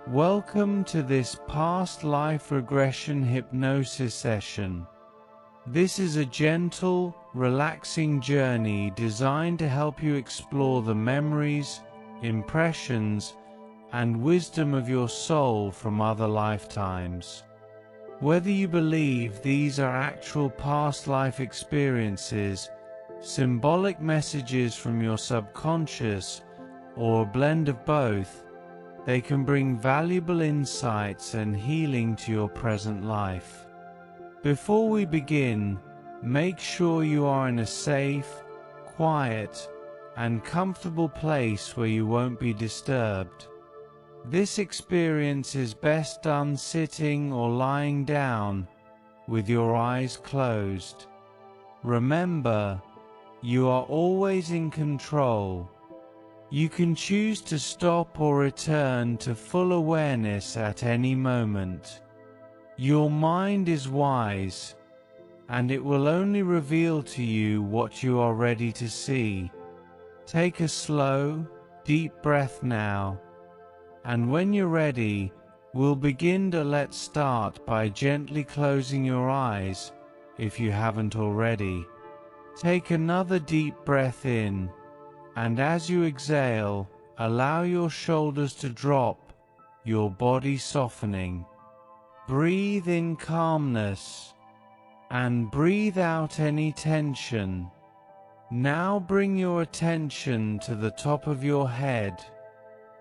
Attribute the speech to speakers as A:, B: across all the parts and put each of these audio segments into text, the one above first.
A: Welcome to this past life regression hypnosis session. This is a gentle, relaxing journey designed to help you explore the memories, impressions, and wisdom of your soul from other lifetimes. Whether you believe these are actual past life experiences, symbolic messages from your subconscious, or a blend of both, they can bring valuable insights and healing to your present life. Before we begin, make sure you are in a safe, quiet, and comfortable place where you won't be disturbed. This experience is best done sitting or lying down with your eyes closed. Remember, you are always in control. You can choose to stop or return to full awareness at any moment. Your mind is wise, and it will only reveal to you what you are ready to see. Take a slow, deep breath now, and when you're ready, we'll begin. Let's start by gently closing your eyes if you haven't already. Take another deep breath in, and as you exhale, allow your shoulders to drop, your body softening. Breathe in calmness, and breathe out any tension. Now bring your attention to the top of your head.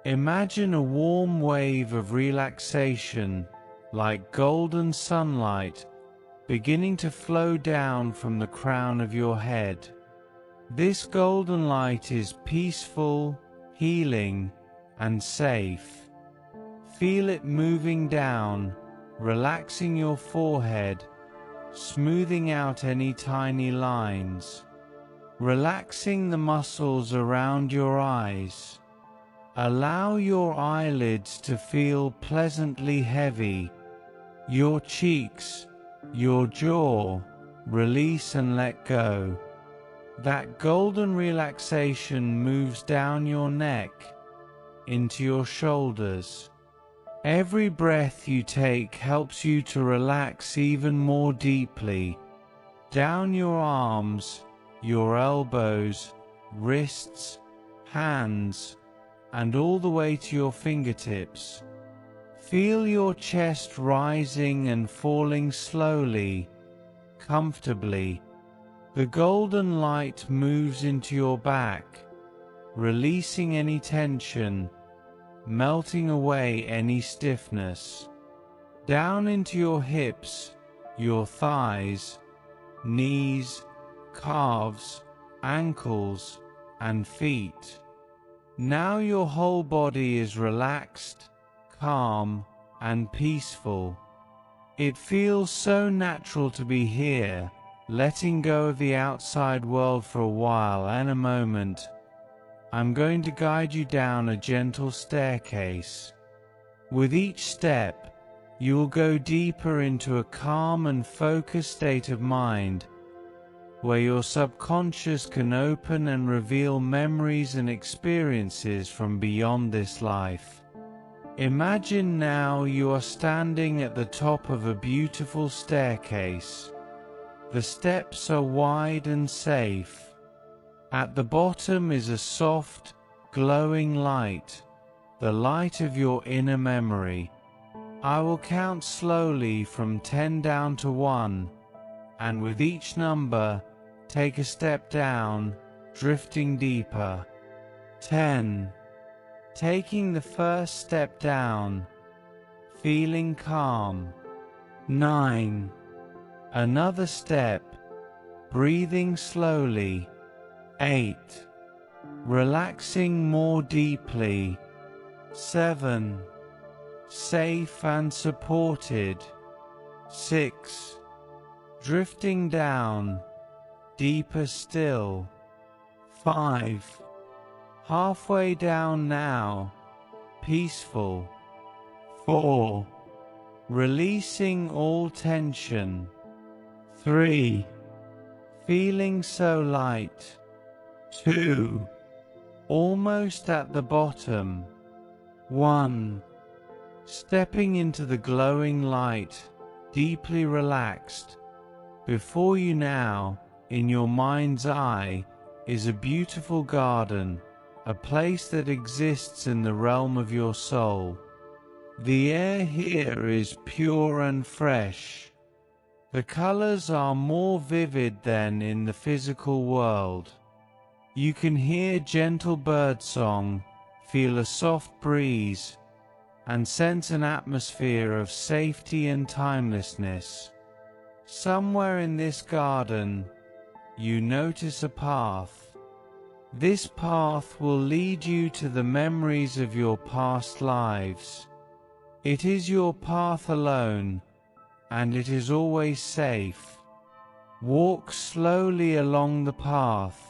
A: Imagine a warm wave of relaxation, like golden sunlight, beginning to flow down from the crown of your head. This golden light is peaceful, healing, and safe. Feel it moving down, relaxing your forehead, smoothing out any tiny lines, relaxing the muscles around your eyes. Allow your eyelids to feel pleasantly heavy. Your cheeks, your jaw, release and let go. That golden relaxation moves down your neck, into your shoulders. Every breath you take helps you to relax even more deeply. Down your arms, your elbows, wrists, hands, and all the way to your fingertips. Feel your chest rising and falling slowly, comfortably. The golden light moves into your back, releasing any tension, melting away any stiffness. Down into your hips, your thighs, knees, calves, ankles, and feet. Now your whole body is relaxed, calm, and peaceful. It feels so natural to be here, letting go of the outside world for a while. And a moment, I'm going to guide you down a gentle staircase. With each step, you will go deeper into a calm and focused state of mind, where your subconscious can open and reveal memories and experiences from beyond this life. Imagine now you are standing at the top of a beautiful staircase. The steps are wide and safe. At the bottom is a soft, glowing light, the light of your inner memory. I will count slowly from 10 down to 1, and with each number, take a step down, drifting deeper. 10. Taking the first step down, feeling calm. 9. Another step, breathing slowly. 8. Relaxing more deeply. 7. Safe and supported. 6. Drifting down, deeper still. 5. Halfway down now, peaceful. 4. Releasing all tension. 3. Feeling so light. 2. Almost at the bottom. 1. stepping into the glowing light, deeply relaxed. Before you now, in your mind's eye, is a beautiful garden, a place that exists in the realm of your soul. The air here is pure and fresh. The colors are more vivid than in the physical world. You can hear gentle birdsong, feel a soft breeze, and sense an atmosphere of safety and timelessness. Somewhere in this garden, you notice a path. This path will lead you to the memories of your past lives. It is your path alone, and it is always safe. Walk slowly along the path.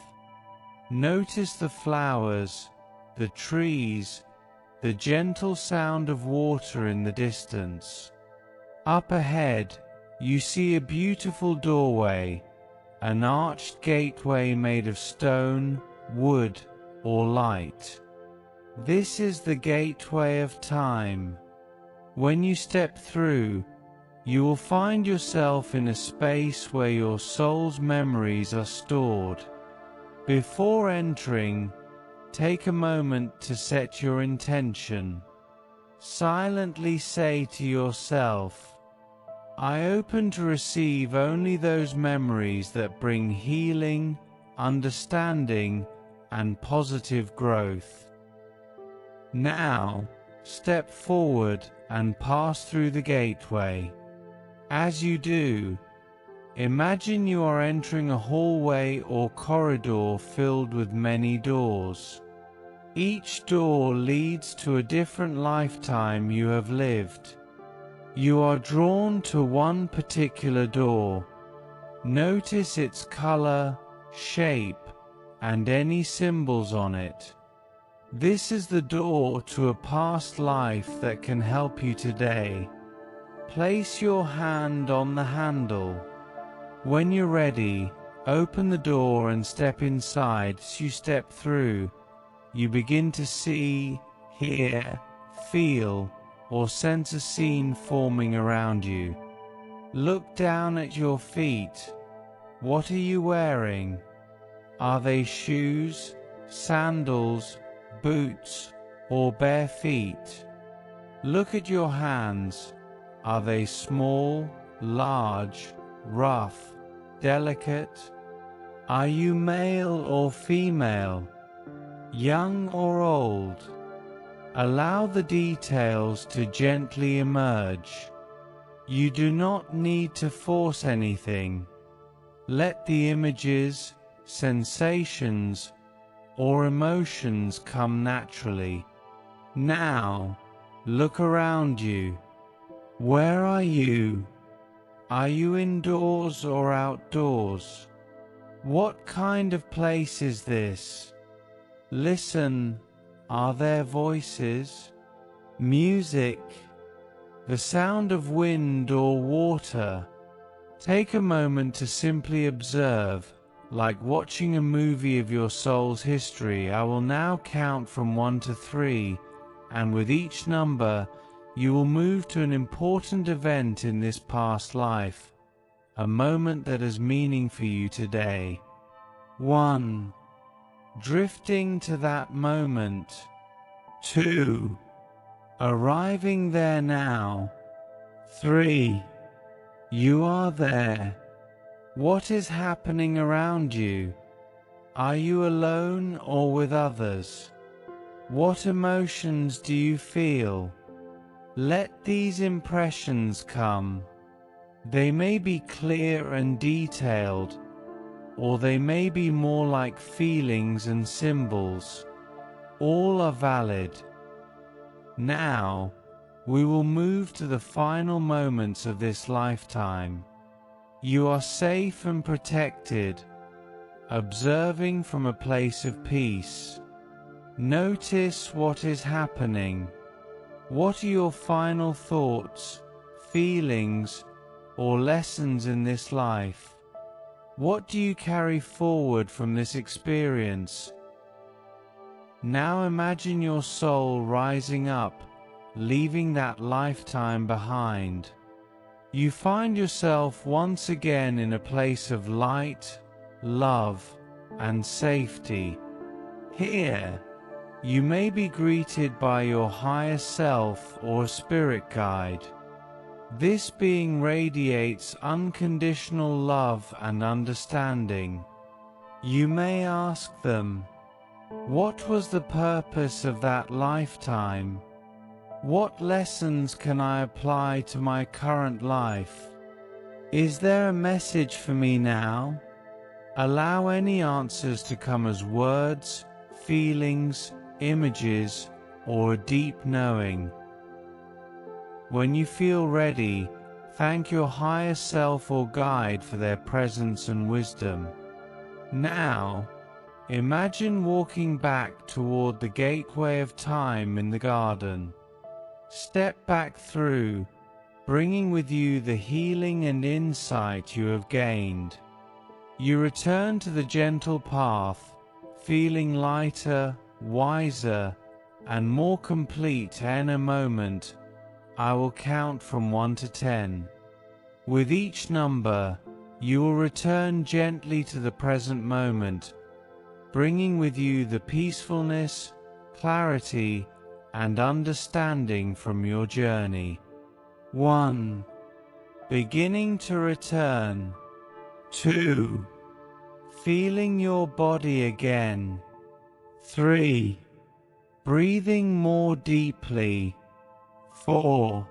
A: Notice the flowers, the trees, the gentle sound of water in the distance. Up ahead, you see a beautiful doorway, an arched gateway made of stone, wood, or light. This is the gateway of time. When you step through, you will find yourself in a space where your soul's memories are stored. Before entering, take a moment to set your intention. Silently say to yourself, I open to receive only those memories that bring healing, understanding, and positive growth. Now, step forward and pass through the gateway. As you do, imagine you are entering a hallway or corridor filled with many doors. Each door leads to a different lifetime you have lived. You are drawn to one particular door. Notice its color, shape, and any symbols on it. This is the door to a past life that can help you today. Place your hand on the handle. When you're ready, open the door and step inside. As you step through, you begin to see, hear, feel, or sense a scene forming around you. Look down at your feet. What are you wearing? Are they shoes, sandals, boots, or bare feet? Look at your hands. Are they small, large, rough, delicate? Are you male or female? Young or old? Allow the details to gently emerge. You do not need to force anything. Let the images, sensations, or emotions come naturally. Now, look around you. Where are you? Are you indoors or outdoors? What kind of place is this? Listen. Are there voices? Music? The sound of wind or water? Take a moment to simply observe, like watching a movie of your soul's history. I will now count from 1 to 3, and with each number, you will move to an important event in this past life, a moment that has meaning for you today. 1. Drifting to that moment. 2. Arriving there now. 3. You are there. What is happening around you? Are you alone or with others? What emotions do you feel? Let these impressions come. They may be clear and detailed, or they may be more like feelings and symbols. All are valid. Now, we will move to the final moments of this lifetime. You are safe and protected, observing from a place of peace. Notice what is happening. What are your final thoughts, feelings, or lessons in this life? What do you carry forward from this experience? Now imagine your soul rising up, leaving that lifetime behind. You find yourself once again in a place of light, love, and safety. Here, you may be greeted by your higher self or spirit guide. This being radiates unconditional love and understanding. You may ask them, what was the purpose of that lifetime? What lessons can I apply to my current life? Is there a message for me now? Allow any answers to come as words, feelings, images, or a deep knowing. When you feel ready, thank your higher self or guide for their presence and wisdom. Now, imagine walking back toward the gateway of time in the garden. Step back through, bringing with you the healing and insight you have gained. You return to the gentle path, feeling lighter, wiser, and more complete. In a moment, I will count from 1 to 10. With each number, you will return gently to the present moment, bringing with you the peacefulness, clarity, and understanding from your journey. 1. Beginning to return. 2. Feeling your body again. 3. Breathing more deeply. 4.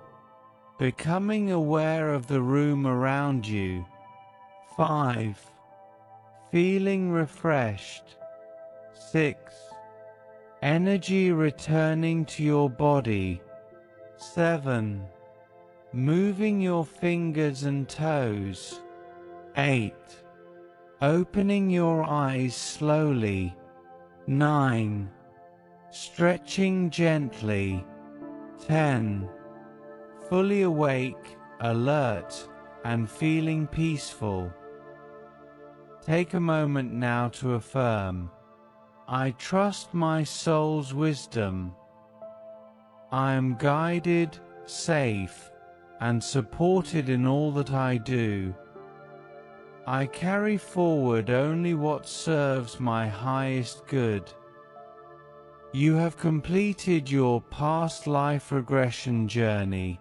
A: Becoming aware of the room around you. 5. Feeling refreshed. 6. Energy returning to your body. 7. Moving your fingers and toes. 8. Opening your eyes slowly. 9. Stretching gently. 10. Fully awake, alert, and feeling peaceful. Take a moment now to affirm, I trust my soul's wisdom. I am guided, safe, and supported in all that I do. I carry forward only what serves my highest good. You have completed your past life regression journey.